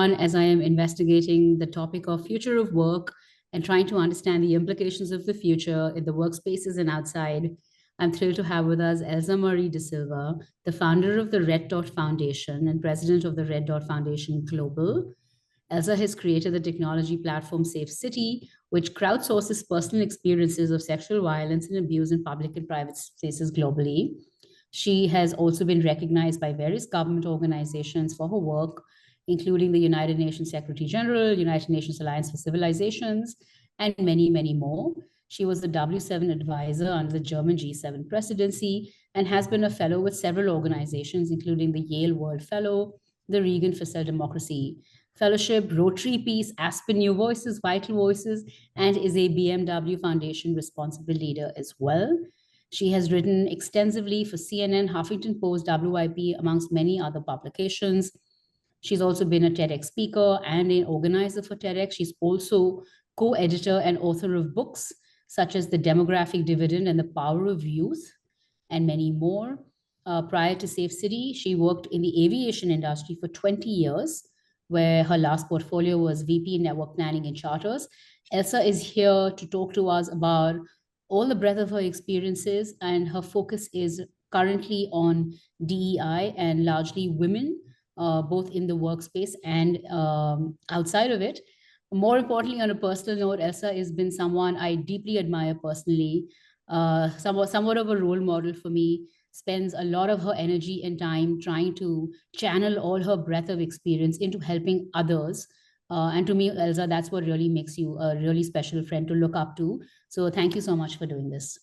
fun as I am investigating the topic of future of work and trying to understand the implications of the future in the workspaces and outside. I'm thrilled to have with us ElsaMarie D'Silva, the founder of the Red Dot Foundation and president of the Red Dot Foundation Global. Elsa has created the technology platform Safecity, which crowdsources personal experiences of sexual violence and abuse in public and private spaces globally. She has also been recognized by various government organizations for her work, including the United Nations Secretary General, United Nations Alliance for Civilizations, and many, many more. She was the W7 advisor under the German G7 presidency and has been a fellow with several organizations, including the Yale World Fellow, the Reagan for Cell Democracy Fellowship, Rotary Peace, Aspen New Voices, Vital Voices, and is a BMW Foundation responsible leader as well. She has written extensively for CNN, Huffington Post, WIP, amongst many other publications. She's also been a TEDx speaker and an organizer for TEDx. She's also co-editor and author of books such as The Demographic Dividend and The Power of Youth, and many more. Prior to Safecity, she worked in the aviation industry for 20 years, where her last portfolio was VP Network Planning and Charters. Elsa is here to talk to us about all the breadth of her experiences, and her focus is currently on DEI and largely women, both in the workspace and outside of it. More importantly, on a personal note, Elsa has been someone I deeply admire personally, somewhat of a role model for me, spends a lot of her energy and time trying to channel all her breadth of experience into helping others. And to me, Elsa, that's what really makes you a really special friend to look up to. So thank you so much for doing this.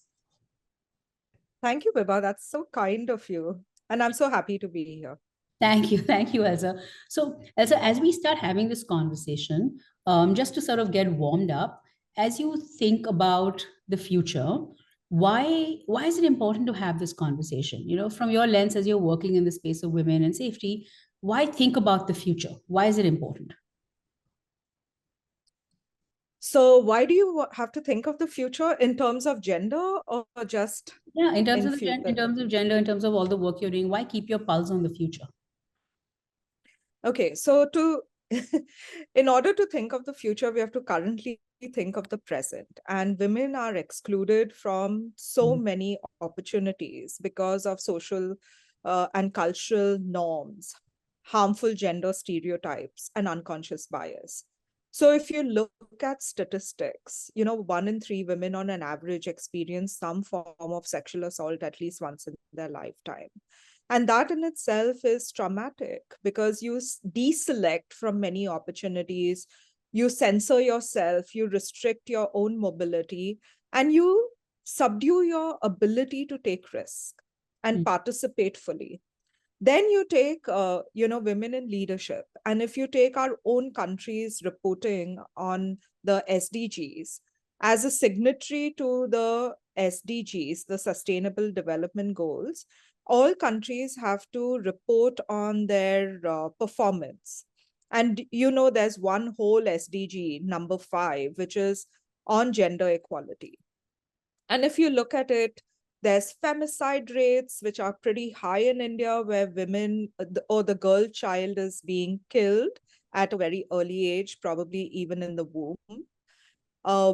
Thank you, Vibha. That's so kind of you. And I'm so happy to be here. Thank you, Elsa. So, Elsa, as we start having this conversation, just to sort of get warmed up, as you think about the future, why is it important to have this conversation? You know, from your lens, as you're working in the space of women and safety, why think about the future? Why is it important? So why do you have to think of the future in terms of gender or just in terms of gender, in terms of all the work you're doing? Why keep your pulse on the future? Okay, so in order to think of the future, we have to currently think of the present, and women are excluded from so many opportunities because of social and cultural norms, harmful gender stereotypes, and unconscious bias. So if you look at statistics, 1 in 3 women on an average experience some form of sexual assault at least once in their lifetime. And that in itself is traumatic because you deselect from many opportunities, you censor yourself, you restrict your own mobility, and you subdue your ability to take risk and participate fully. Then you take, women in leadership. And if you take our own country's reporting on the SDGs, as a signatory to the SDGs, the Sustainable Development Goals, all countries have to report on their performance. And there's one whole SDG, number 5, which is on gender equality. And if you look at it, there's femicide rates, which are pretty high in India, where women or the girl child is being killed at a very early age, probably even in the womb.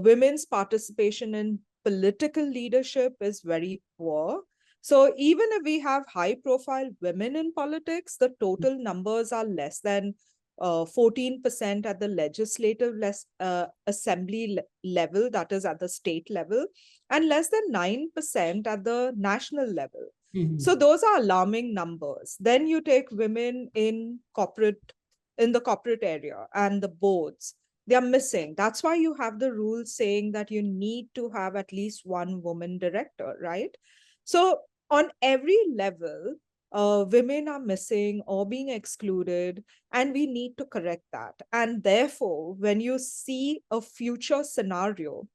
Women's participation in political leadership is very poor. So even if we have high-profile women in politics, the total numbers are less than 14% at the legislative assembly level, that is at the state level, and less than 9% at the national level. So those are alarming numbers. Then you take women in the corporate area and the boards. They are missing. That's why you have the rule saying that you need to have at least one woman director, right? So on every level, women are missing or being excluded, and we need to correct that. And therefore, when you see a future scenario,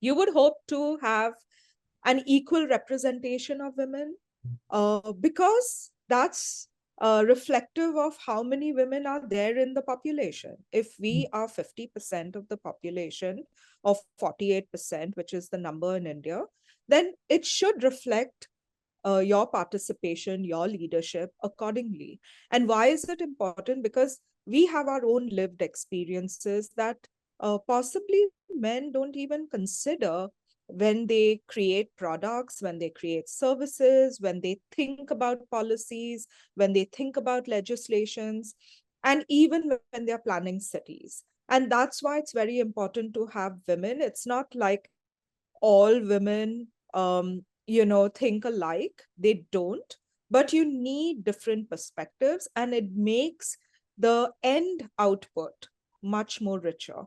you would hope to have an equal representation of women, because that's reflective of how many women are there in the population. If we are 50% of the population, or 48%, which is the number in India, then it should reflect your participation, your leadership accordingly. And why is it important? Because we have our own lived experiences that possibly men don't even consider when they create products, when they create services, when they think about policies, when they think about legislations, and even when they're planning cities. And that's why it's very important to have women. It's not like all women, think alike. They don't. But you need different perspectives, and it makes the end output much more richer.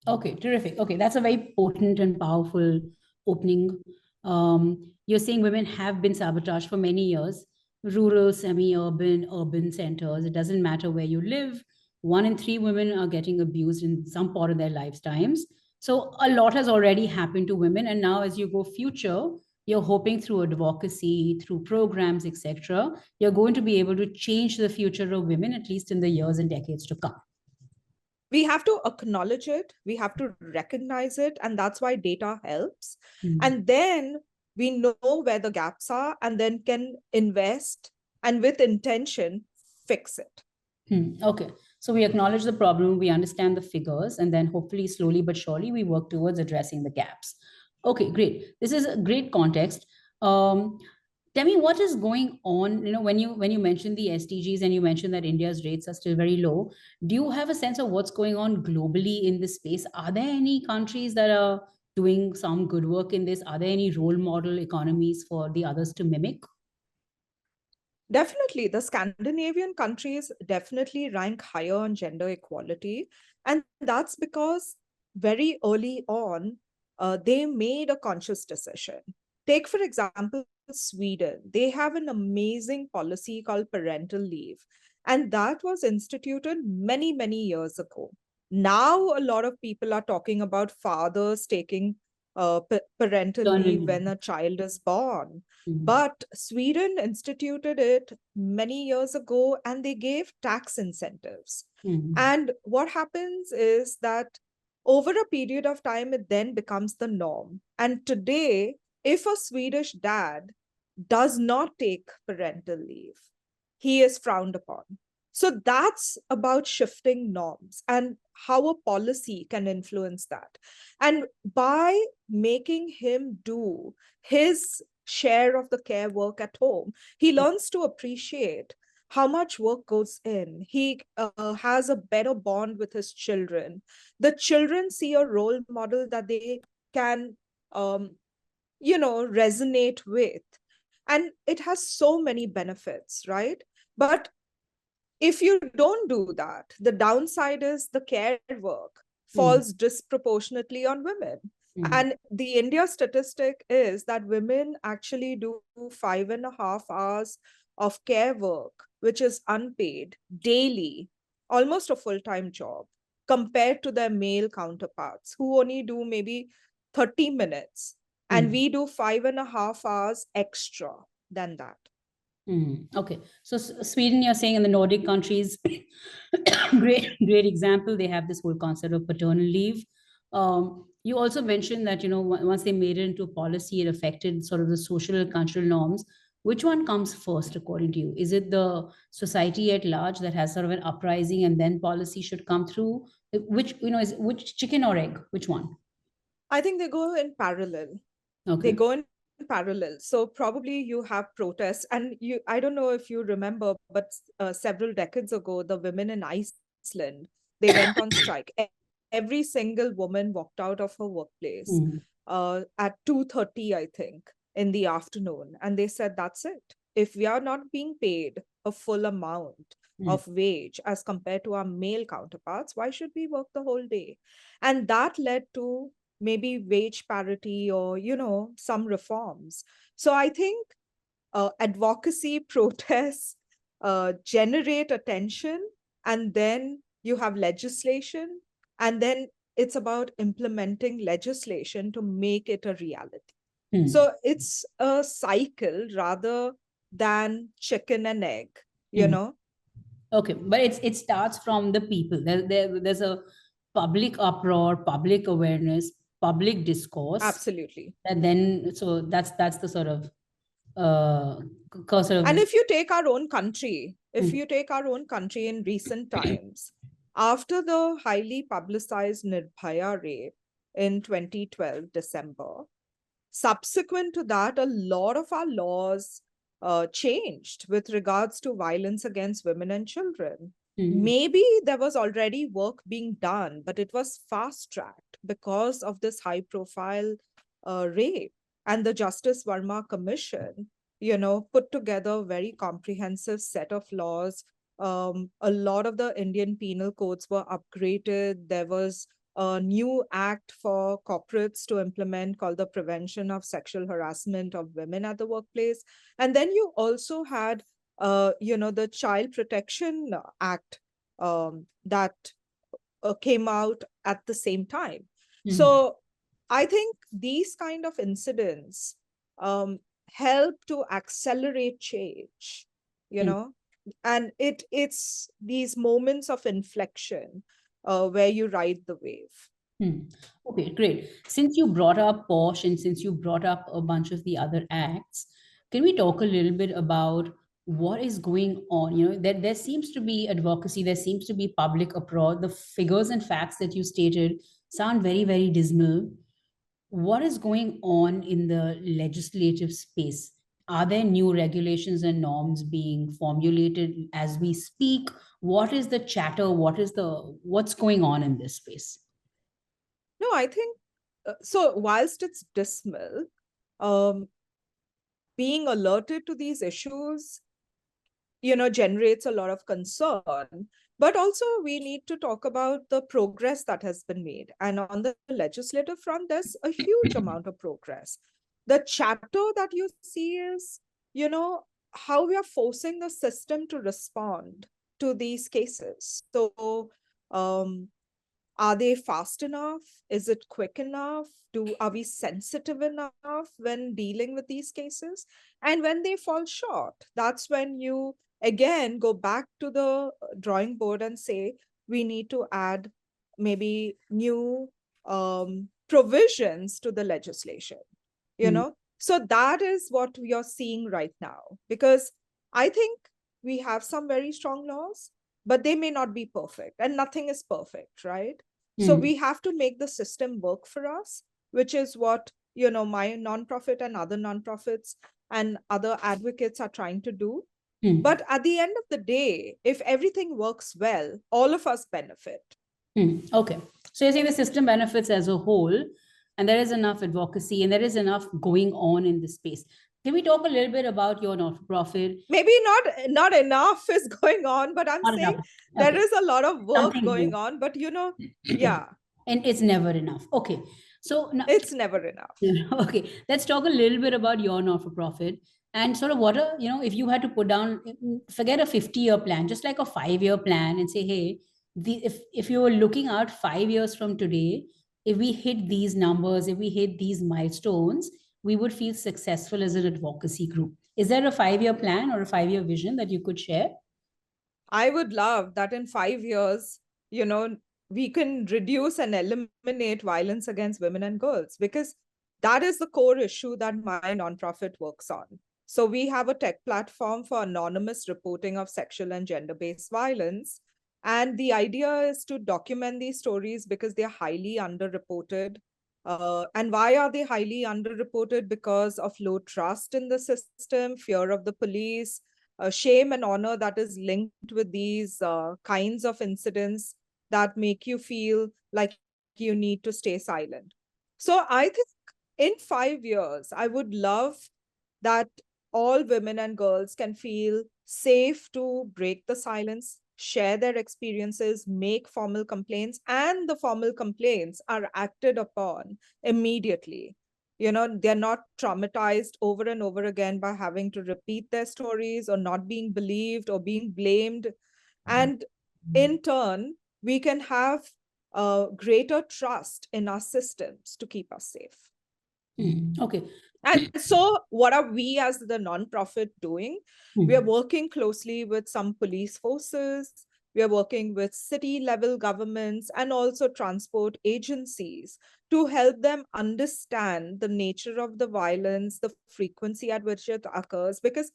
Okay, terrific. Okay, that's a very potent and powerful opening. You're saying women have been sabotaged for many years, rural, semi-urban, urban centers. It doesn't matter where you live. 1 in 3 women are getting abused in some part of their lifetimes. So a lot has already happened to women. And now as you go future, you're hoping through advocacy, through programs, etc., you're going to be able to change the future of women, at least in the years and decades to come. We have to acknowledge it, we have to recognize it, and that's why data helps. And then we know where the gaps are and then can invest and with intention fix it. Okay. So we acknowledge the problem, we understand the figures, and then hopefully slowly but surely we work towards addressing the gaps. Okay, great. This is a great context. Tell me what is going on, when you mentioned the SDGs and you mentioned that India's rates are still very low. Do you have a sense of what's going on globally in this space? Are there any countries that are doing some good work in this? Are there any role model economies for the others to mimic? Definitely, the Scandinavian countries definitely rank higher on gender equality. And that's because very early on, they made a conscious decision. Take, for example, Sweden. They have an amazing policy called parental leave. And that was instituted many, many years ago. Now, a lot of people are talking about fathers taking parental leave when a child is born. But Sweden instituted it many years ago and they gave tax incentives. And what happens is that over a period of time, it then becomes the norm. And today, if a Swedish dad does not take parental leave, he is frowned upon. So that's about shifting norms and how a policy can influence that. And by making him do his share of the care work at home, he learns to appreciate how much work goes in. He has a better bond with his children. The children see a role model that they can, resonate with. And it has so many benefits, right? But if you don't do that, the downside is the care work falls disproportionately on women. And the India statistic is that women actually do 5.5 hours of care work, which is unpaid daily, almost a full-time job, compared to their male counterparts who only do maybe 30 minutes. And we do 5.5 hours extra than that. Okay, so Sweden, you're saying in the Nordic countries, great example. They have this whole concept of paternal leave. You also mentioned that once they made it into policy, it affected sort of the social and cultural norms. Which one comes first, according to you? Is it the society at large that has sort of an uprising, and then policy should come through? Which chicken or egg? Which one? I think they go in parallel. Okay. They go in parallel. So probably you have protests, and I don't know if you remember, but several decades ago, the women in Iceland, they went on strike. Every single woman walked out of her workplace at 2:30, I think, in the afternoon. And they said, that's it. If we are not being paid a full amount of wage as compared to our male counterparts, why should we work the whole day? And that led to maybe wage parity or, some reforms. So I think advocacy, protests generate attention, and then you have legislation, and then it's about implementing legislation to make it a reality. So it's a cycle rather than chicken and egg, Okay, but it starts from the people. There's a public uproar, public awareness, public discourse. Absolutely. And then, so that's the sort of And if you take our own country, If you take our own country in recent times, after the highly publicized Nirbhaya rape in 2012, December, subsequent to that, a lot of our laws changed with regards to violence against women and children. Maybe there was already work being done, but it was fast-tracked because of this high-profile rape. And the Justice Verma Commission, put together a very comprehensive set of laws. A lot of the Indian penal codes were upgraded. There was a new act for corporates to implement called the Prevention of Sexual Harassment of Women at the Workplace. And then you also had, the Child Protection Act that came out at the same time. So I think these kind of incidents help to accelerate change, and it's these moments of inflection where you ride the wave. Okay, great. Since you brought up Posh and since you brought up a bunch of the other acts, can we talk a little bit about what is going on? There seems to be advocacy, there seems to be public uproar. The figures and facts that you stated sound very, very dismal. What is going on in the legislative space? Are there new regulations and norms being formulated as we speak? What is the chatter? What's going on in this space? No, I think so. Whilst it's dismal, um, being alerted to these issues, generates a lot of concern. But also, we need to talk about the progress that has been made. And on the legislative front, there's a huge amount of progress. The chatter that you see is, how we are forcing the system to respond to these cases. So, are they fast enough? Is it quick enough? Are we sensitive enough when dealing with these cases? And when they fall short, that's when you again go back to the drawing board and say, we need to add maybe new provisions to the legislation, So that is what we are seeing right now, because I think we have some very strong laws, but they may not be perfect, and nothing is perfect, right? So we have to make the system work for us, which is what, my nonprofit and other nonprofits and other advocates are trying to do. But at the end of the day, if everything works well, all of us benefit. Okay. So you're saying the system benefits as a whole, and there is enough advocacy and there is enough going on in this space. Can we talk a little bit about your not-for-profit? Maybe not enough is going on, but I'm Not saying enough. there Okay. is a lot of work Something going new. on, but yeah, And it's never enough. Okay. So now, it's never enough. okay, let's talk a little bit about your not-for-profit and sort of what are, if you had to put down, forget a 50-year plan, just like a 5-year plan and say, hey, if you were looking out 5 years from today, if we hit these numbers, if we hit these milestones, we would feel successful as an advocacy group. Is there a 5-year plan or a 5-year vision that you could share? I would love that in 5 years, we can reduce and eliminate violence against women and girls, because that is the core issue that my nonprofit works on. So we have a tech platform for anonymous reporting of sexual and gender-based violence. And the idea is to document these stories because they're highly underreported. And why are they highly underreported? Because of low trust in the system, fear of the police, shame and honor that is linked with these kinds of incidents that make you feel like you need to stay silent. So I think in 5 years, I would love that all women and girls can feel safe to break the silence, share their experiences, make formal complaints, and the formal complaints are acted upon immediately. They're not traumatized over and over again by having to repeat their stories or not being believed or being blamed. And in turn, we can have greater trust in our systems to keep us safe. Okay. And so what are we as the nonprofit doing? We are working closely with some police forces. We are working with city level governments and also transport agencies to help them understand the nature of the violence, the frequency at which it occurs, because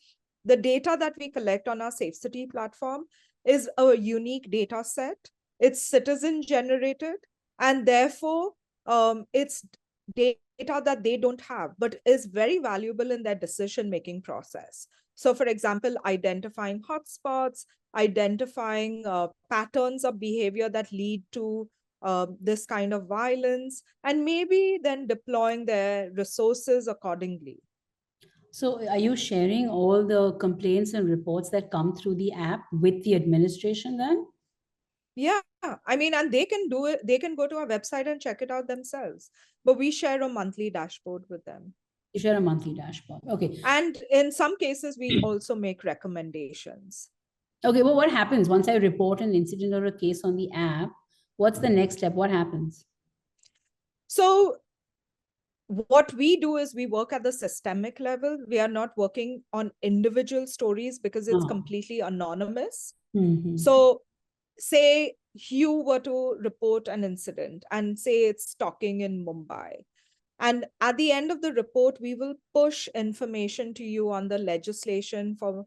The data that we collect on our Safecity platform is a unique data set. It's citizen generated, and therefore it's data that they don't have, but is very valuable in their decision-making process. So for example, identifying hotspots, identifying patterns of behavior that lead to this kind of violence, and maybe then deploying their resources accordingly. So are you sharing all the complaints and reports that come through the app with the administration then? Yeah, I mean, and they can do it. They can go to our website and check it out themselves. But we share a monthly dashboard with them. You share a monthly dashboard. Okay. And in some cases, we also make recommendations. Okay, well, what happens once I report an incident or a case on the app? What's the next step? What happens? So what we do is we work at the systemic level. We are not working on individual stories because it's Oh. completely anonymous. Mhm. So say you were to report an incident and say it's stalking in Mumbai. And at the end of the report, we will push information to you on the legislation for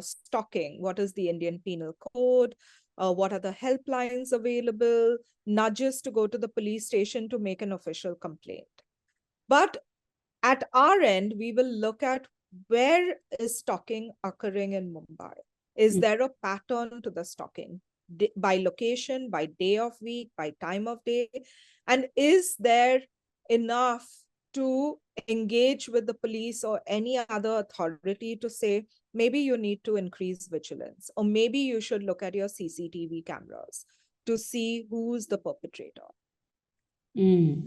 stalking. What is the Indian Penal Code? What are the helplines available? Nudges to go to the police station to make an official complaint. But at our end, we will look at where is stalking occurring in Mumbai. Is there a pattern to the stalking by location, by day of week, by time of day? And is there enough to engage with the police or any other authority to say, maybe you need to increase vigilance, or maybe you should look at your CCTV cameras to see who's the perpetrator?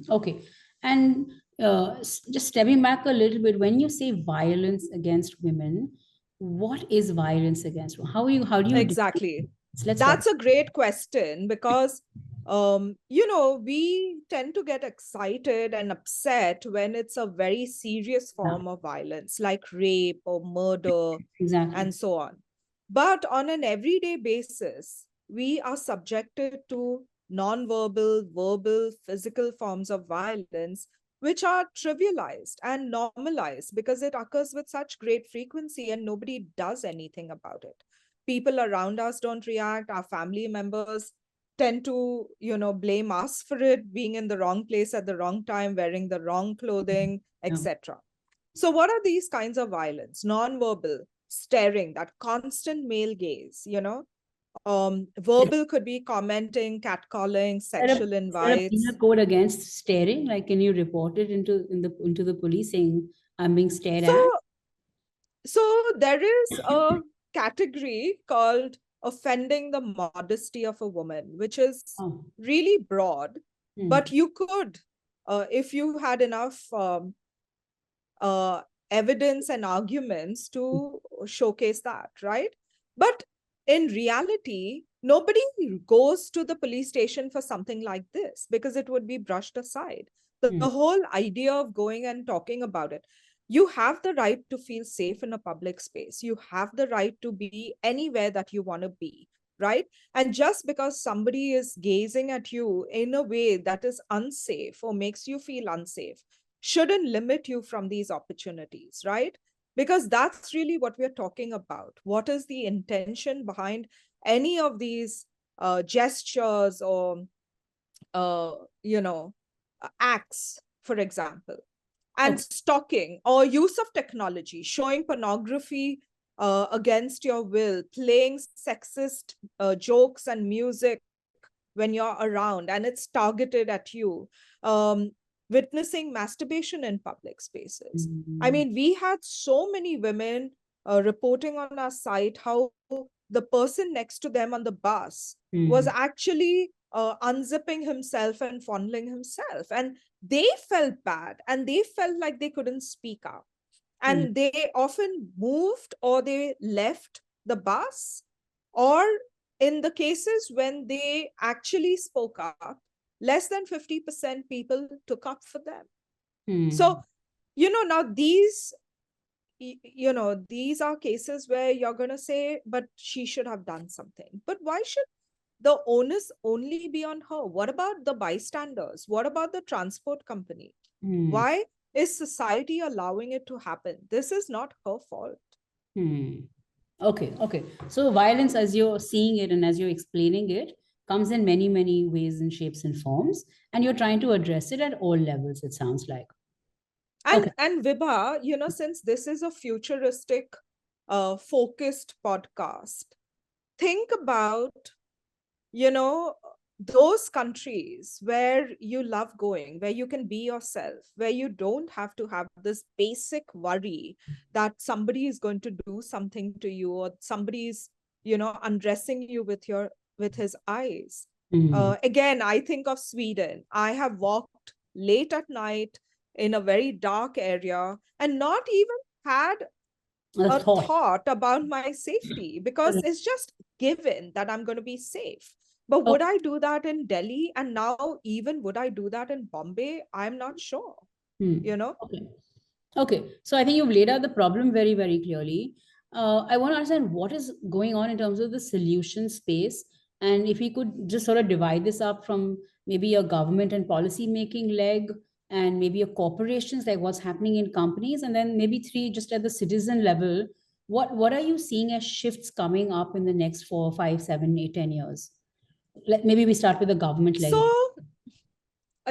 Okay. And just stepping back a little bit, when you say violence against women, what is violence against? How do you Exactly. let's talk. That's a great question because, we tend to get excited and upset when it's a very serious Yeah, form of violence, like rape or murder exactly. and so on. But on an everyday basis, we are subjected to non-verbal, verbal, physical forms of violence, which are trivialized and normalized because it occurs with such great frequency and nobody does anything about it. People around us don't react. Our family members tend to, blame us for it, being in the wrong place at the wrong time, wearing the wrong clothing, Yeah. etc. So what are these kinds of violence? Non-verbal, staring, that constant male gaze, verbal could be commenting, catcalling, sexual Is there a invites. penal code against staring? Like, can you report it into the police saying I'm being stared So, at? so there is a category called offending the modesty of a woman, which is Oh. really broad, but Hmm. you could, if you had enough uh, evidence and arguments to showcase that, right? But in reality, nobody goes to the police station for something like this because it would be brushed aside. The whole idea of going and talking about it, you have the right to feel safe in a public space. You have the right to be anywhere that you want to be, right? And just because somebody is gazing at you in a way that is unsafe or makes you feel unsafe shouldn't limit you from these opportunities, right? Because that's really what we're talking about. What is the intention behind any of these gestures or, uh, acts, for example? And Okay. stalking or use of technology, showing pornography against your will, playing sexist jokes and music when you're around and it's targeted at you, um, witnessing masturbation in public spaces. I Mm. mean, we had so many women reporting on our site how the person next to them on the bus was Mm. actually unzipping himself and fondling himself. And they felt bad and they felt like they couldn't speak up. Mm. And they often moved or they left the bus, or in the cases when they actually spoke up, less than 50% people took up for them. Mm. So, now these are cases where you're going to say, but she should have done something. But why should the onus only be on her? What about the bystanders? What about the transport company? Mm. Why is society allowing it to happen? This is not her fault. Okay, okay. So violence, as you're seeing it and as you're explaining it, comes in many, many ways and shapes and forms, and you're trying to address it at all levels, it sounds like. Okay. And Vibha, since this is a futuristic, focused podcast, think about, you know, those countries where you love going, where you can be yourself, where you don't have to have this basic worry that somebody is going to do something to you, or somebody's, undressing you with his eyes. Again, I think of Sweden. I have walked late at night in a very dark area and not even had A a thought. thought about my safety, because it's just given that I'm going to be safe. But Oh, would I do that in Delhi? And now, even would I do that in Bombay? I'm not sure, you know? okay. Okay, so I think you've laid out the problem very, very clearly. I want to understand what is going on in terms of the solution space. And if we could just sort of divide this up from maybe a government and policy making leg, and maybe a corporations, like what's happening in companies, and then maybe three, just at the citizen level, what are you seeing as shifts coming up in the next 4, 5, 7, 8, 10 years? Maybe we start with the government leg. So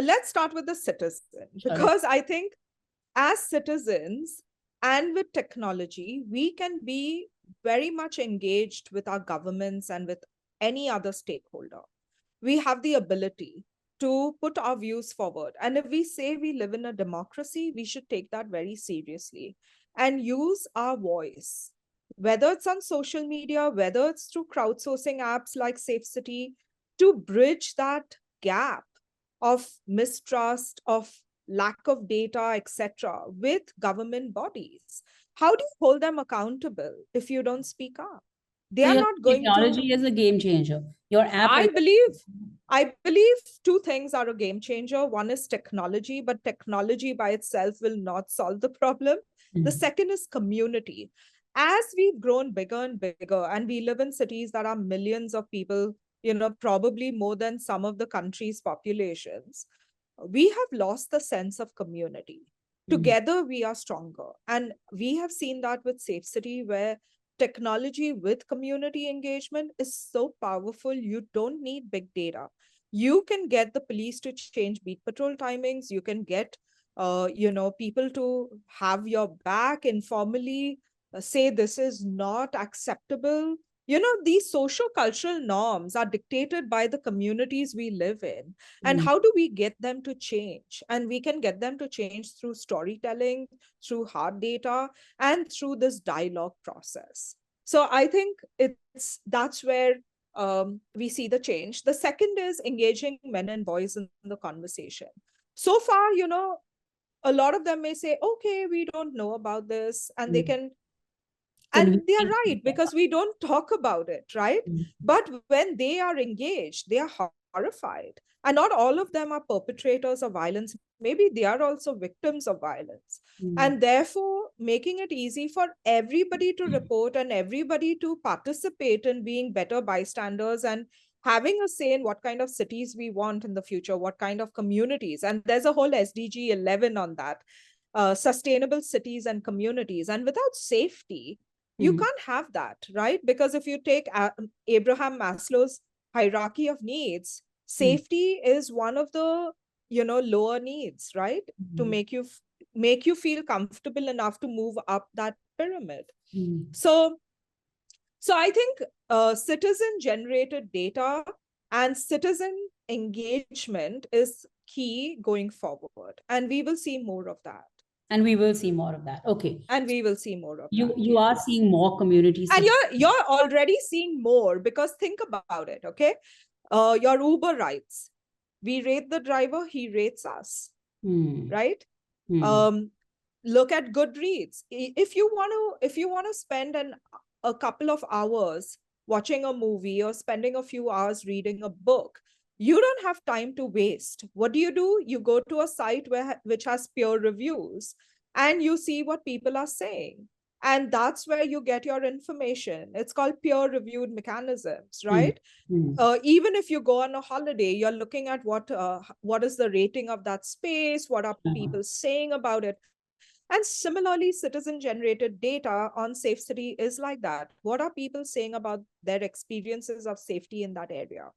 let's start with the citizen, Sure. because I think as citizens and with technology, we can be very much engaged with our governments and with any other stakeholder. We have the ability to put our views forward. And if we say we live in a democracy, we should take that very seriously and use our voice, whether it's on social media, whether it's through crowdsourcing apps like SafeCity, to bridge that gap of mistrust, of lack of data, etc., with government bodies. How do you hold them accountable if you don't speak up? They So are your not going to. technology is a game changer. Your app I is. believe I believe two things are a game changer. One is technology, but technology by itself will not solve the problem. The Mm, second is community. As we've grown bigger and bigger, and we live in cities that are millions of people, probably more than some of the country's populations, we have lost the sense of community. mm, Together, we are stronger. And we have seen that with Safe City, where technology with community engagement is so powerful. You don't need big data. You can get the police to change beat patrol timings. You can get, people to have your back informally, say this is not acceptable. These social cultural norms are dictated by the communities we live in. And mm, how do we get them to change? And we can get them to change through storytelling, through hard data, and through this dialogue process. So I think that's where we see the change. The second is engaging men and boys in the conversation. So far, a lot of them may say, okay, we don't know about this, and they mm. can, and they are Convenient. right, because we don't talk about it, right? Mm, But when they are engaged, they are horrified. And not all of them are perpetrators of violence. Maybe they are also victims of violence. mm, And therefore, making it easy for everybody to report and everybody to participate in being better bystanders, and having a say in what kind of cities we want in the future, what kind of communities. And there's a whole SDG 11 on that, sustainable cities and communities. And without safety, you mm, can't have that, right? Because if you take Abraham Maslow's hierarchy of needs, mm, safety is one of the lower needs, right? To mm, make you feel comfortable enough to move up that pyramid. mm. So so I think citizen generated data and citizen engagement is key going forward, and we will see more of that. And we will see more of that. Okay. And we will see more of You that, you are yes. seeing more community And support. you're already seeing more, because think about it, okay? Your Uber rides, we rate the driver, he rates us, Hmm. right? Hmm. um Look at Goodreads. If you want to spend a couple of hours watching a movie or spending a few hours reading a book, you don't have time to waste. What do? You go to a site which has peer reviews, and you see what people are saying, and that's where you get your information. It's called peer reviewed mechanisms, Hmm. right? Hmm. Even if you go on a holiday, you're looking at what is the rating of that space, what are Uh, people saying about it. And similarly, citizen-generated data on SafeCity is like that. What are people saying about their experiences of safety in that area?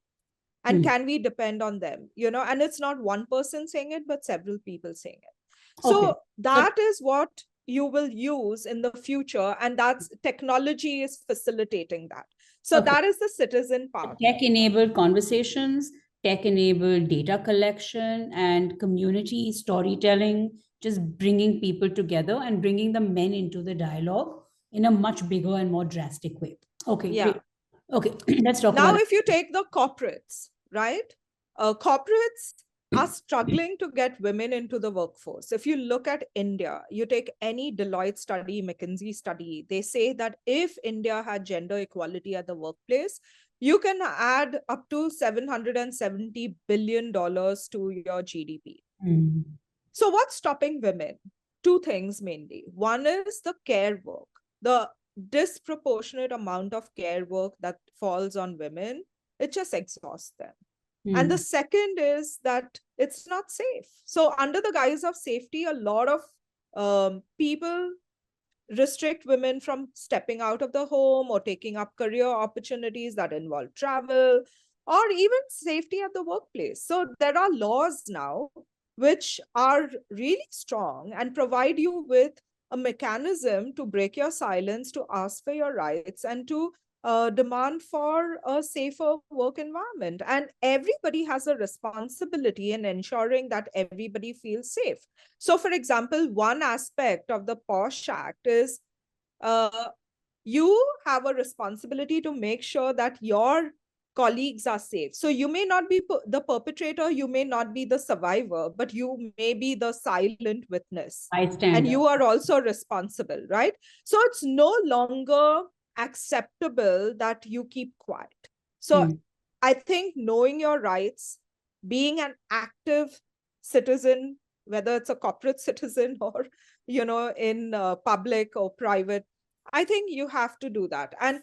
And can we depend on them? And it's not one person saying it, but several people saying it. Okay. So that is what you will use in the future, and that's technology is facilitating that. So Okay. that is the citizen part. Tech-enabled conversations, tech-enabled data collection, and community storytelling, just bringing people together and bringing the men into the dialogue in a much bigger and more drastic way. Okay, Yeah. great. Okay, let's talk Now, about if you take the corporates, right? Corporates are struggling to get women into the workforce. If you look at India, you take any Deloitte study, McKinsey study, they say that if India had gender equality at the workplace, you can add up to $770 billion to your GDP. So what's stopping women? Two things mainly. One is the care work, the disproportionate amount of care work that falls on women. It just exhausts them. And the second is that it's not safe. So under the guise of safety, a lot of people restrict women from stepping out of the home or taking up career opportunities that involve travel or even safety at the workplace. So there are laws now which are really strong and provide you with a mechanism to break your silence, to ask for your rights, and to demand for a safer work environment. And everybody has a responsibility in ensuring that everybody feels safe. So, for example, one aspect of the POSH Act is you have a responsibility to make sure that your colleagues are safe. So you may not be the perpetrator, you may not be the survivor, but you may be the silent witness. And bystander. you are also responsible, right? So it's no longer acceptable that you keep quiet. So I think knowing your rights, being an active citizen, whether it's a corporate citizen or, in public or private, I think you have to do that. And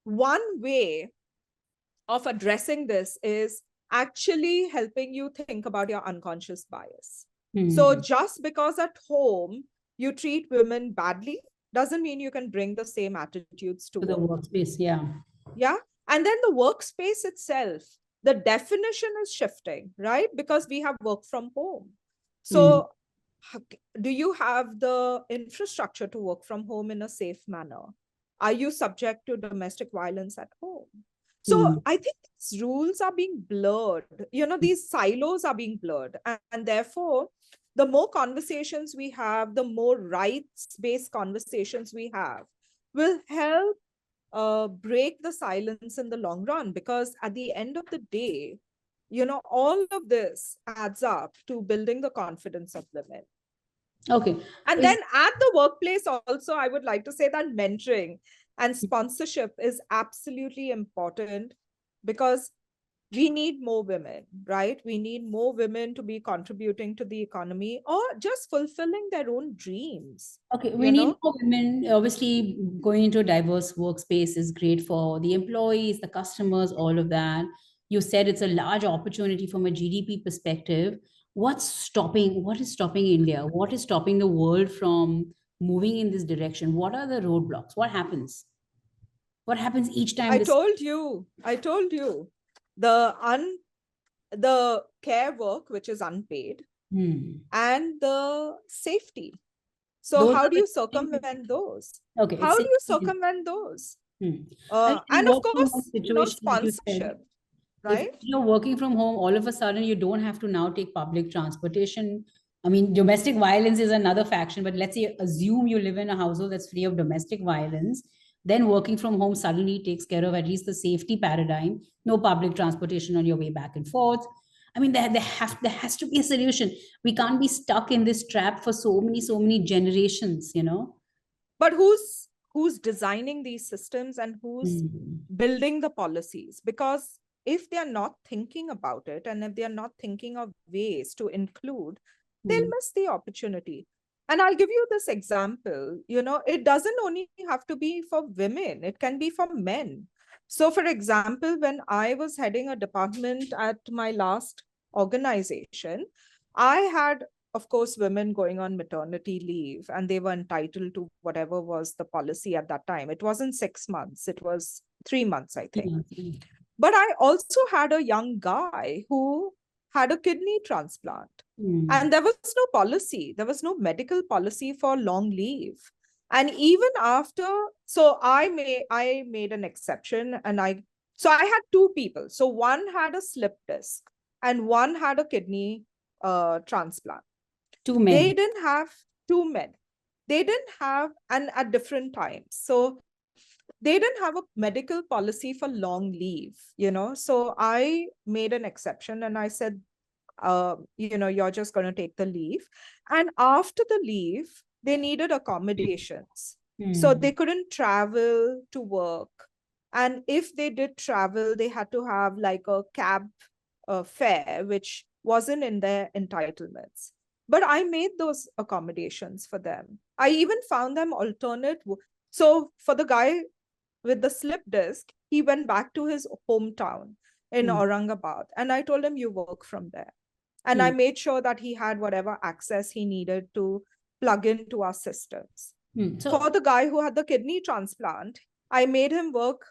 one way of addressing this is actually helping you think about your unconscious bias. So just because at home you treat women badly doesn't mean you can bring the same attitudes to the work. workspace. Yeah. Yeah. And then the workspace itself, the definition is shifting, right? Because we have work from home. So do you have the infrastructure to work from home in a safe manner? Are you subject to domestic violence at home? So I think these rules are being blurred. These silos are being blurred. And therefore, the more conversations we have, the more rights-based conversations we have will help break the silence in the long run. Because at the end of the day, all of this adds up to building the confidence of women. Okay. And then at the workplace also, I would like to say that mentoring and sponsorship is absolutely important, because we need more women, right? We need more women to be contributing to the economy or just fulfilling their own dreams. Okay, we need more women. Obviously, going into a diverse workspace is great for the employees, the customers, all of that. You said it's a large opportunity from a GDP perspective. What is stopping India? What is stopping the world from moving in this direction? What are the roadblocks? What happens? What happens each time I this? told you, the care work, which is unpaid, and the safety. So Those how are do the you circumvent those? okay. How It's do you safety. circumvent those? I mean, in And of work from home course, situation, like you said, sponsorship, if right? you're working from home, all of a sudden you don't have to now take public transportation. I mean, domestic violence is another faction, but let's say assume you live in a household that's free of domestic violence. Then working from home suddenly takes care of at least the safety paradigm. No public transportation on your way back and forth. I mean, there has to be a solution. We can't be stuck in this trap for so many generations, you know. But who's designing these systems and who's building the policies? Because if they are not thinking about it, and if they are not thinking of ways to include, they'll miss the opportunity. And I'll give you this example. It doesn't only have to be for women, it can be for men. So for example, when I was heading a department at my last organization, I had of course, women going on maternity leave, and they were entitled to whatever was the policy at that time. It wasn't 6 months, it was 3 months, I think. Yeah. But I also had a young guy who had a kidney transplant. And there was no policy, there was no medical policy for long leave. And even after, so I made an exception, and I had two people. So one had a slip disc and one had a kidney transplant. Two men. They didn't have two men. They didn't have, and at different times. So they didn't have a medical policy for long leave, So I made an exception and I said, you're just going to take the leave. And after the leave, they needed accommodations. So they couldn't travel to work. And if they did travel, they had to have like a cab fare, which wasn't in their entitlements. But I made those accommodations for them. I even found them alternate. So for the guy with the slip disc, he went back to his hometown in Aurangabad. And I told him, you work from there. And I made sure that he had whatever access he needed to plug into our systems. For the guy who had the kidney transplant, I made him work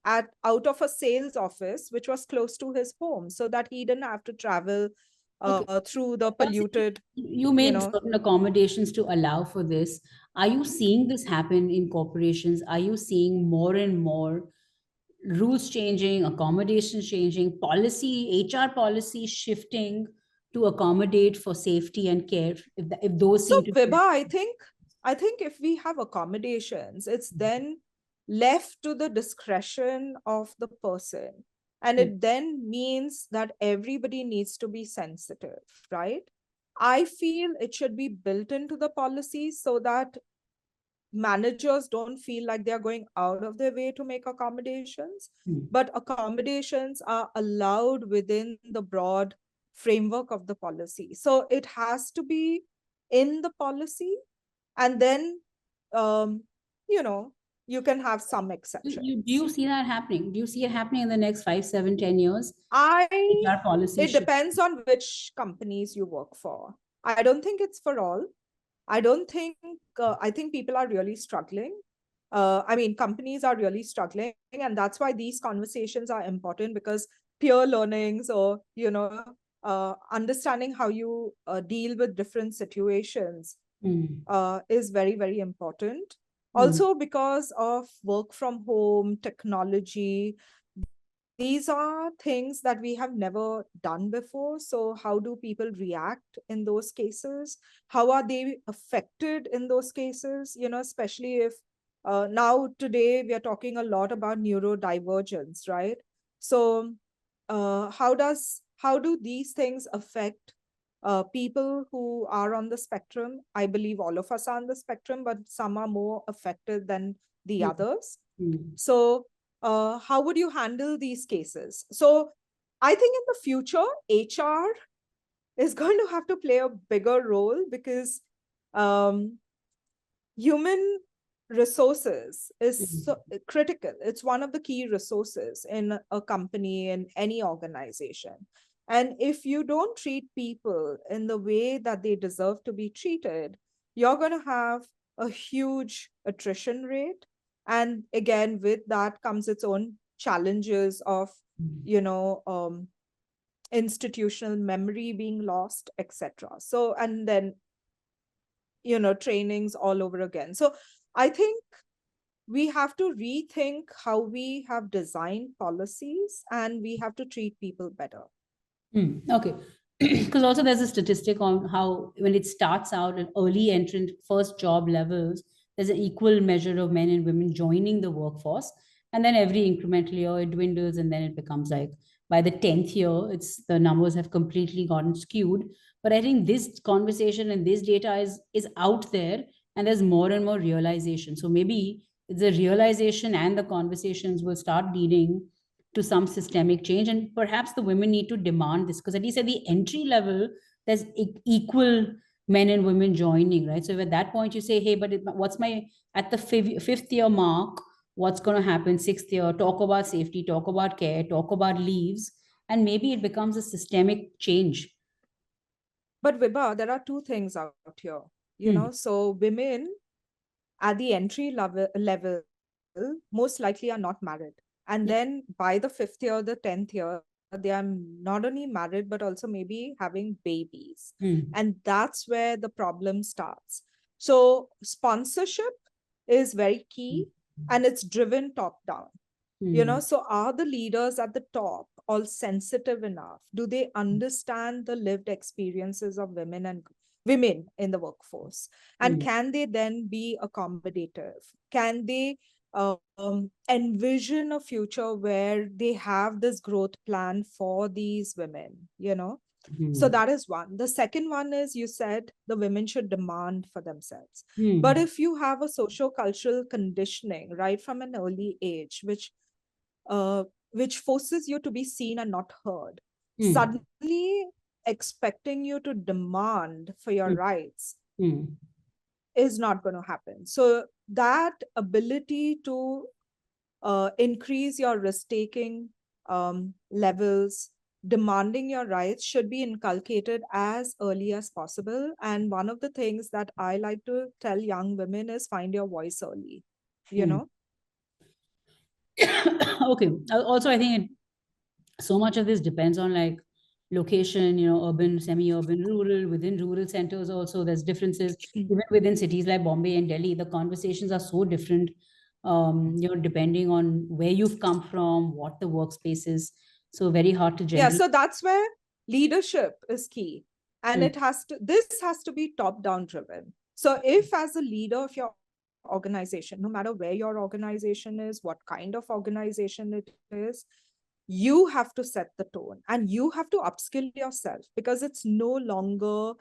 out of a sales office, which was close to his home, so that he didn't have to travel through the polluted. You made certain accommodations to allow for this. Are you seeing this happen in corporations? Are you seeing more and more rules changing, accommodations changing, policy, HR policy shifting to accommodate for safety and care? If those So, seem to Vibha, I think if we have accommodations, it's then left to the discretion of the person. And it then means that everybody needs to be sensitive, right? I feel it should be built into the policy so that managers don't feel like they're going out of their way to make accommodations, but accommodations are allowed within the broad framework of the policy. So it has to be in the policy, and then, you can have some exceptions. Do you see that happening? Do you see it happening in the next 5, 7, 10 years? HR policy It depends on which companies you work for. I don't think it's for all. I think people are really struggling. Companies are really struggling, and that's why these conversations are important, because peer learnings, or, understanding how you deal with different situations is very, very important. Also, because of work from home, technology, these are things that we have never done before. So how do people react in those cases? How are they affected in those cases? Especially if now today we are talking a lot about neurodivergence, right? So how do these things affect people who are on the spectrum? I believe all of us are on the spectrum, but some are more affected than the others. So how would you handle these cases? So I think in the future, HR is going to have to play a bigger role, because human resources is so critical. It's one of the key resources in a company, in any organization. And if you don't treat people in the way that they deserve to be treated, you're going to have a huge attrition rate. And again, with that comes its own challenges of, institutional memory being lost, etc. So, and then, trainings all over again. So I think we have to rethink how we have designed policies, and we have to treat people better. Okay. Because also there's a statistic on how when it starts out at early entrant first job levels, there's an equal measure of men and women joining the workforce. And then every incremental year it dwindles, and then it becomes like by the 10th year, the numbers have completely gotten skewed. But I think this conversation and this data is out there, and there's more and more realization. So maybe the realization and the conversations will start leading to some systemic change, and perhaps the women need to demand this, because at least at the entry level there's equal men and women joining, right? So if at that point you say, hey, but what's my at the fifth year mark, what's going to happen? Sixth year, talk about safety, talk about care, talk about leaves, and maybe it becomes a systemic change. But Vibha, there are two things out here. Hmm. So women at the entry level most likely are not married. And Yeah. then by the fifth year, the 10th year, they are not only married, but also maybe having babies. Hmm. And that's where the problem starts. So sponsorship is very key, and it's driven top down. Hmm. So are the leaders at the top all sensitive enough? Do they understand the lived experiences of women in the workforce? And Hmm. can they then be accommodative? Can they envision a future where they have this growth plan for these women? So Hmm. that is one. The second one is, you said the women should demand for themselves. But Hmm. if you have a socio-cultural conditioning right from an early age, uh, which forces you to be seen and not heard, Hmm. suddenly expecting you to demand for your Hmm. rights Hmm. is not going to happen. So that ability to increase your risk taking levels, demanding your rights should be inculcated as early as possible. And one of the things that I like to tell young women is find your voice early, you Hmm. know? Okay. Also, I think so much of this depends on like location, urban, semi-urban, rural. Within rural centers also there's differences. Even within cities like Bombay and Delhi, the conversations are so different, depending on where you've come from, what the workspace is. So very hard to Yeah, generalize. so that's where leadership is key. And Hmm. this has to be top down driven. So if as a leader of your organization, no matter where your organization is, what kind of organization it is, you have to set the tone and you have to upskill yourself, because it's no longer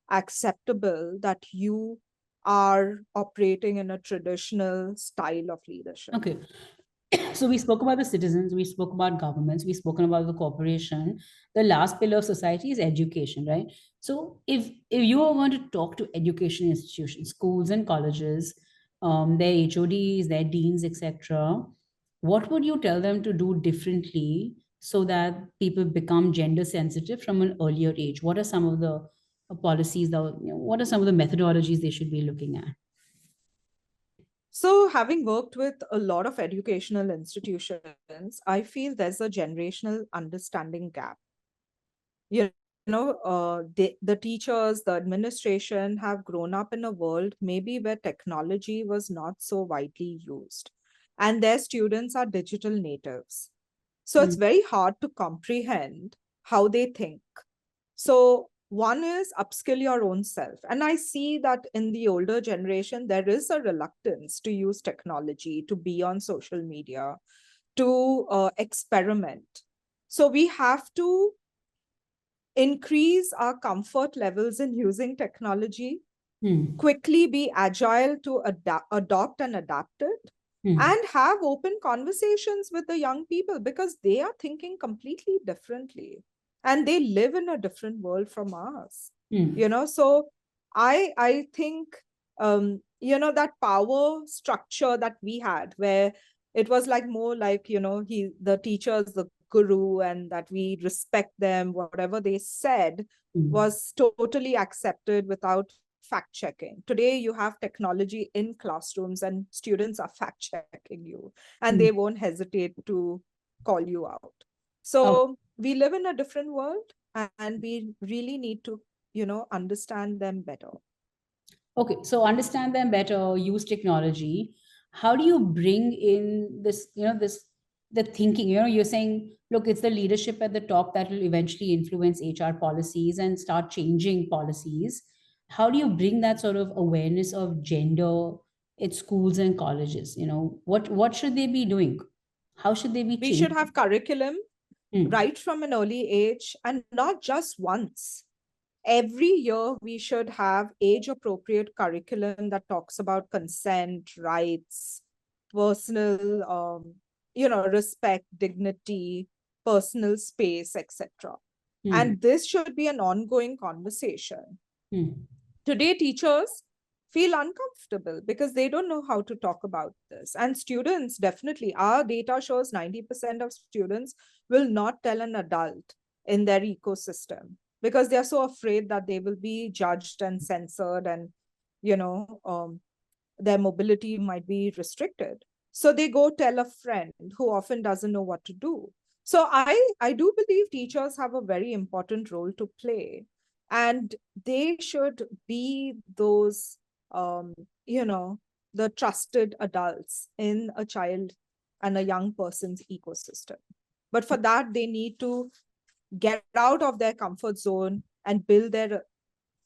acceptable that you are operating in a traditional style of leadership. Okay. So we spoke about the citizens, we spoke about governments, we spoken about the corporation. The last pillar of society is education, right? So if you are going to talk to education institutions, schools and colleges, their HODs, their deans, etc., what would you tell them to do differently so that people become gender sensitive from an earlier age? What are some of the policies that, what are some of the methodologies they should be looking at? So, having worked with a lot of educational institutions, I feel there's a generational understanding gap. The teachers, the administration have grown up in a world maybe where technology was not so widely used, and their students are digital natives. So, Hmm. it's very hard to comprehend how they think. So one is upskill your own self. And I see that in the older generation, there is a reluctance to use technology, to be on social media, to experiment. So we have to increase our comfort levels in using technology, Hmm. quickly be agile to adopt and adapt it, Hmm. and have open conversations with the young people, because they are thinking completely differently and they live in a different world from us. Hmm. So I think that power structure that we had, where it was like more like, the teachers, the guru, and that we respect them, whatever they said Hmm. was totally accepted without fact checking. Today, you have technology in classrooms, and students are fact checking you, and Hmm. they won't hesitate to call you out. Oh, So, we live in a different world, and we really need to, understand them better. okay. So understand them better, use technology. How do you bring in this, the thinking? You're saying, look, it's the leadership at the top that will eventually influence HR policies and start changing policies. How do you bring that sort of awareness of gender at schools and colleges? What should they be doing? How should they be We should changing? have curriculum Hmm. right from an early age, and not just once. Every year, we should have age appropriate curriculum that talks about consent, rights, personal, respect, dignity, personal space, etc. Hmm. And this should be an ongoing conversation. Hmm. Today, teachers feel uncomfortable because they don't know how to talk about this. And students, definitely, our data shows 90% of students will not tell an adult in their ecosystem. because they're so afraid that they will be judged and censored, and you know their mobility might be restricted. So they go tell a friend who often doesn't know what to do. So I do believe teachers have a very important role to play, and they should be those you know the trusted adults in a child and a young person's ecosystem. But for that, they need to get out of their comfort zone and build their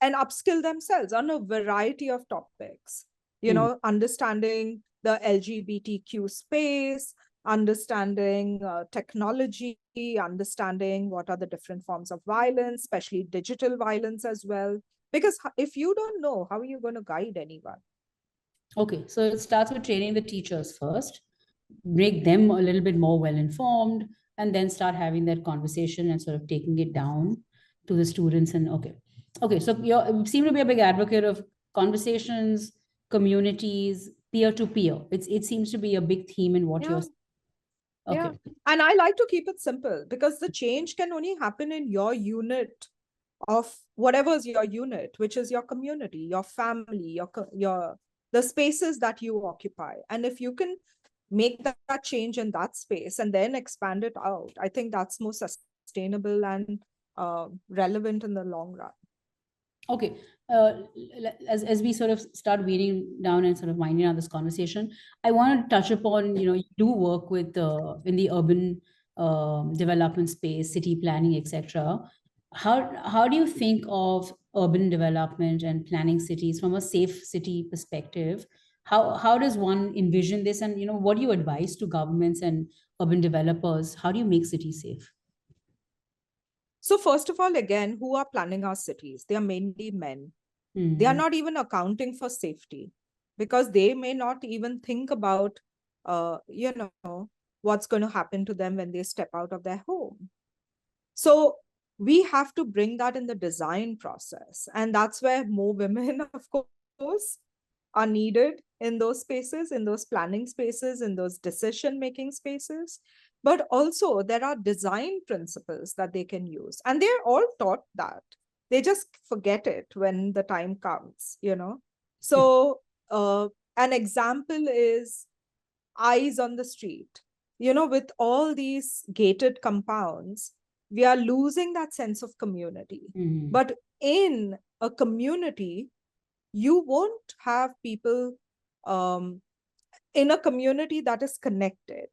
and upskill themselves on a variety of topics, understanding the LGBTQ space, understanding technology, understanding what are the different forms of violence, especially digital violence as well. Because if you don't know, how are you going to guide anyone? Okay, so it starts with training the teachers first, make them a little bit more well informed, and then start having that conversation and sort of taking it down to the students. And okay, so you seem to be a big advocate of conversations, communities, peer to peer. It seems to be a big theme in what you're. Yeah. Okay. And I like to keep it simple, because the change can only happen in your unit of whatever is your unit, which is your community, your family, your the spaces that you occupy. And if you can make that change in that space and then expand it out, I think that's more sustainable and relevant in the long run. Okay. As we sort of start weeding down and sort of winding down this conversation, I want to touch upon, you do work with in the urban development space, city planning, etc. How do you think of urban development and planning cities from a safe city perspective? How does one envision this? And what do you advise to governments and urban developers? How do you make cities safe? So first of all, again, who are planning our cities? They are mainly men. They are not even accounting for safety, because they may not even think about, what's going to happen to them when they step out of their home. So we have to bring that in the design process. And that's where more women, of course, are needed in those spaces, in those planning spaces, in those decision-making spaces. But also there are design principles that they can use. And they're all taught that. They just forget it when the time comes. So an example is eyes on the street. With all these gated compounds, we are losing that sense of community. But in a community, you won't have people in a community that is connected.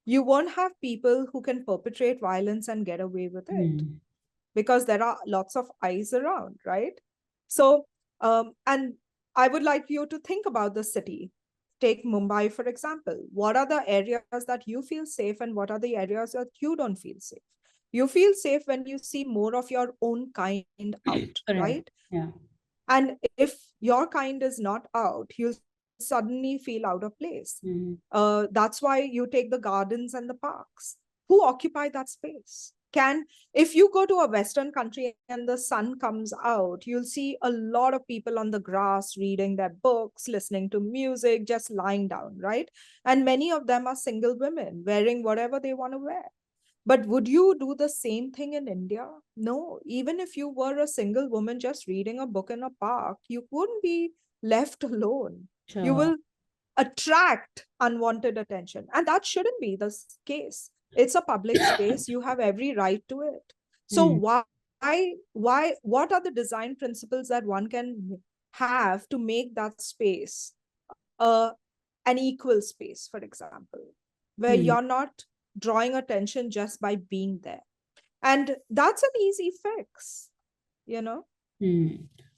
You won't have people who can perpetrate violence and get away with it, because there are lots of eyes around, right? So, and I would like you to think about the city. Take Mumbai, for example. What are the areas that you feel safe, and what are the areas that you don't feel safe? You feel safe when you see more of your own kind out, Correct. right? Yeah. And if your kind is not out, you'll suddenly feel out of place. That's why you take the gardens and the parks. Who occupy that space? If you go to a Western country and the sun comes out, you'll see a lot of people on the grass reading their books, listening to music, just lying down, right? And many of them are single women wearing whatever they want to wear. But would you do the same thing in India? No. Even if you were a single woman just reading a book in a park, you wouldn't be left alone. You Sure. will attract unwanted attention. And that shouldn't be the case. It's a public space. You have every right to it. So what are the design principles that one can have to make that space an equal space, for example, where you're not drawing attention just by being there? And that's an easy fix.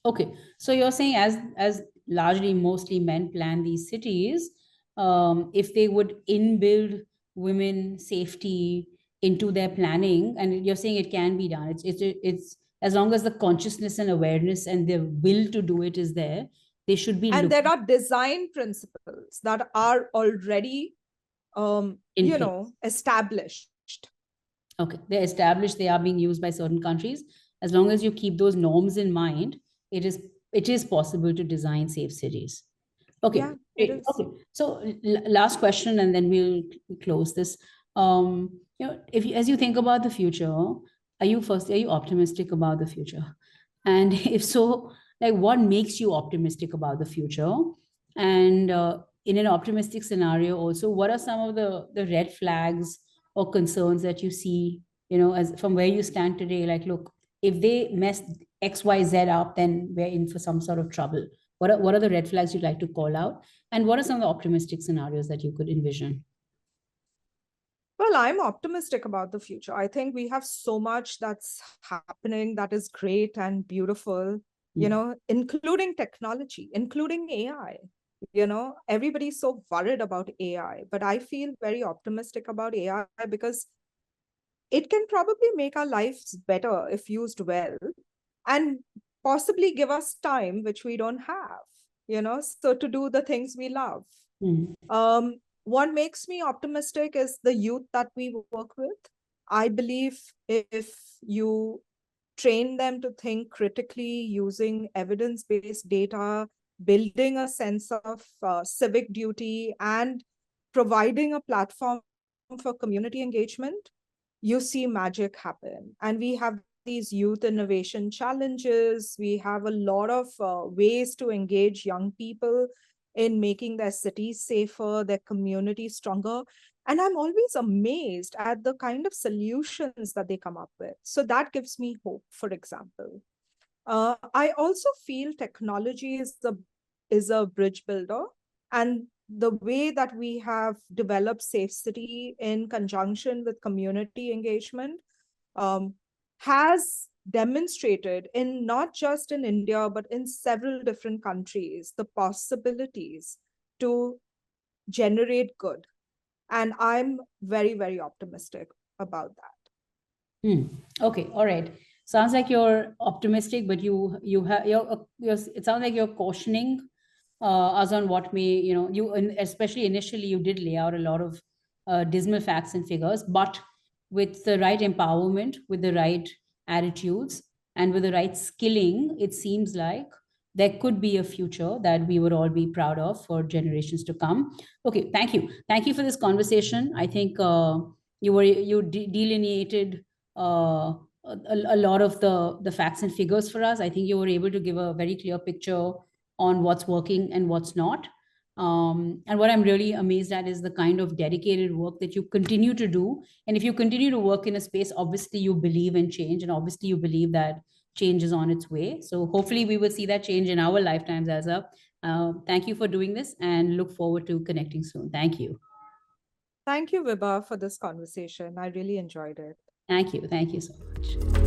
Okay, so you're saying as largely mostly men plan these cities, if they would inbuild women safety into their planning, and you're saying it can be done. It's as long as the consciousness and awareness and the will to do it is there, they should be And looking there are design principles that are already in place. established. Okay, they're established, they are being used by certain countries. As long as you keep those norms in mind, it is possible to design safe cities. Okay, Yeah, it great. is. Okay, so last question, and then we'll close this. If you, as you think about the future, are you optimistic about the future? And if so, like, what makes you optimistic about the future? And in an optimistic scenario also, what are some of the red flags or concerns that you see, as from where you stand today? Like, look, if they mess XYZ up, then we're in for some sort of trouble. What are the red flags you'd like to call out? And what are some of the optimistic scenarios that you could envision? Well, I'm optimistic about the future. I think we have so much that's happening that is great and beautiful, including technology, including AI. Everybody's so worried about AI, but I feel very optimistic about AI because it can probably make our lives better if used well, and possibly give us time which we don't have, so to do the things we love. Mm. What makes me optimistic is the youth that we work with. I believe if you train them to think critically using evidence-based data, building a sense of civic duty, and providing a platform for community engagement, you see magic happen. And we have these youth innovation challenges. We have a lot of ways to engage young people in making their cities safer, their communities stronger. And I'm always amazed at the kind of solutions that they come up with. So that gives me hope, for example. I also feel technology is a bridge builder. And the way that we have developed Safecity in conjunction with community engagement um, has demonstrated in not just in India, but in several different countries, the possibilities to generate good. And I'm very, very optimistic about that. Okay, all right. Sounds like you're optimistic, but you have it sounds like you're cautioning us on what may, especially initially you did lay out a lot of dismal facts and figures, but with the right empowerment, with the right attitudes, and with the right skilling, it seems like there could be a future that we would all be proud of for generations to come. Okay, thank you for this conversation. I think you delineated a lot of the facts and figures for us. I think you were able to give a very clear picture on what's working and what's not. And what I'm really amazed at is the kind of dedicated work that you continue to do. And if you continue to work in a space, obviously you believe in change, and obviously you believe that change is on its way. So hopefully we will see that change in our lifetimes as a. Thank you for doing this, and look forward to connecting soon. Thank you. Thank you, Vibha, for this conversation. I really enjoyed it. Thank you. Thank you so much.